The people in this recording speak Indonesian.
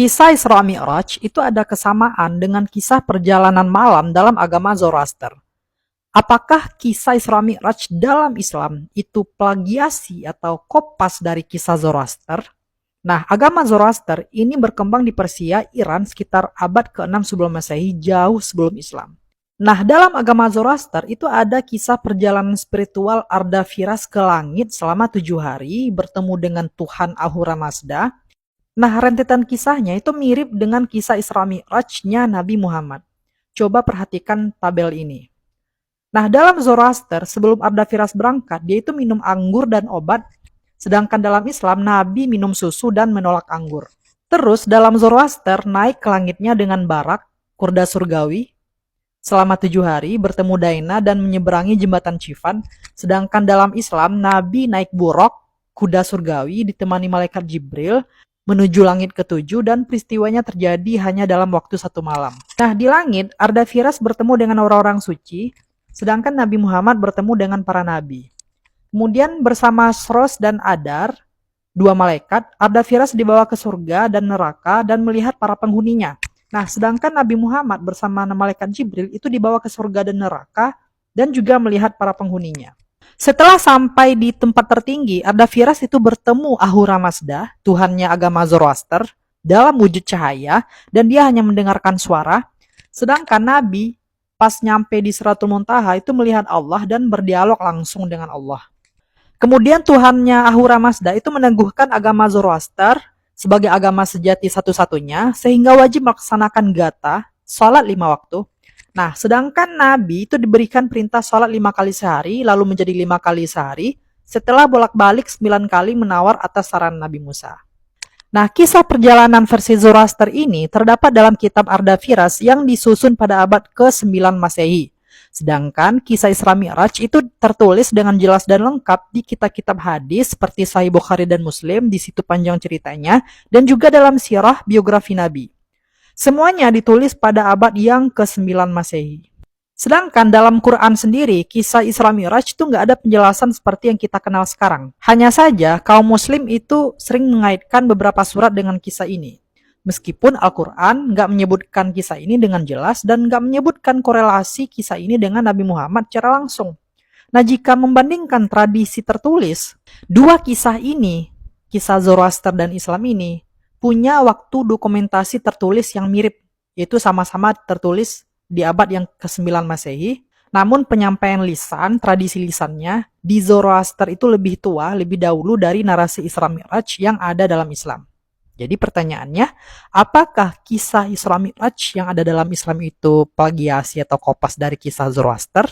Kisah Isra Mi'raj itu ada kesamaan dengan kisah perjalanan malam dalam agama Zoroaster. Apakah kisah Isra Mi'raj dalam Islam itu plagiasi atau kopas dari kisah Zoroaster? Nah, agama Zoroaster ini berkembang di Persia, Iran sekitar abad ke-6 sebelum Masehi, jauh sebelum Islam. Nah, dalam agama Zoroaster itu ada kisah perjalanan spiritual Ardafiras ke langit selama 7 hari bertemu dengan Tuhan Ahura Mazda. Nah, rentetan kisahnya itu mirip dengan kisah Isra Mi'raj-nya Nabi Muhammad. Coba perhatikan tabel ini. Nah, dalam Zoroaster, sebelum Ardafiras berangkat, dia itu minum anggur dan obat, sedangkan dalam Islam, Nabi minum susu dan menolak anggur. Terus, dalam Zoroaster, naik ke langitnya dengan barak, kurda surgawi, selama 7 hari, bertemu Daina dan menyeberangi jembatan Cifan, sedangkan dalam Islam, Nabi naik buruk, kuda surgawi, ditemani malaikat Jibril, menuju langit ketujuh dan peristiwanya terjadi hanya dalam waktu 1 malam. Nah, di langit, Ardafiras bertemu dengan orang-orang suci, sedangkan Nabi Muhammad bertemu dengan para nabi. Kemudian bersama Sros dan Adar, 2 malaikat, Ardafiras dibawa ke surga dan neraka dan melihat para penghuninya. Nah, sedangkan Nabi Muhammad bersama malaikat Jibril itu dibawa ke surga dan neraka dan juga melihat para penghuninya. Setelah sampai di tempat tertinggi, Ardafiras itu bertemu Ahura Mazda, Tuhannya agama Zoroaster, dalam wujud cahaya, dan dia hanya mendengarkan suara. Sedangkan Nabi, pas nyampe di Sidratul Muntaha, itu melihat Allah dan berdialog langsung dengan Allah. Kemudian Tuhannya Ahura Mazda itu meneguhkan agama Zoroaster sebagai agama sejati satu-satunya, sehingga wajib melaksanakan gata, sholat 5 waktu. Nah, sedangkan Nabi itu diberikan perintah sholat 5 kali sehari, lalu menjadi 5 kali sehari, setelah bolak-balik 9 kali menawar atas saran Nabi Musa. Nah, kisah perjalanan versi Zoroaster ini terdapat dalam kitab Ardafiras yang disusun pada abad ke-9 Masehi. Sedangkan kisah Isra Mi'raj itu tertulis dengan jelas dan lengkap di kitab-kitab hadis seperti Sahih Bukhari dan Muslim, di situ panjang ceritanya, dan juga dalam sirah biografi Nabi. Semuanya ditulis pada abad yang ke-9 Masehi. Sedangkan dalam Quran sendiri, kisah Isra Mi'raj itu nggak ada penjelasan seperti yang kita kenal sekarang. Hanya saja, kaum muslim itu sering mengaitkan beberapa surat dengan kisah ini. Meskipun Al-Quran nggak menyebutkan kisah ini dengan jelas dan nggak menyebutkan korelasi kisah ini dengan Nabi Muhammad secara langsung. Nah, jika membandingkan tradisi tertulis, 2 kisah ini, kisah Zoroaster dan Islam ini, punya waktu dokumentasi tertulis yang mirip, yaitu sama-sama tertulis di abad yang ke-9 Masehi, namun penyampaian lisan, tradisi lisannya, di Zoroaster itu lebih tua, lebih dahulu dari narasi Isra Mi'raj yang ada dalam Islam. Jadi pertanyaannya, apakah kisah Isra Mi'raj yang ada dalam Islam itu plagiasi atau kopas dari kisah Zoroaster?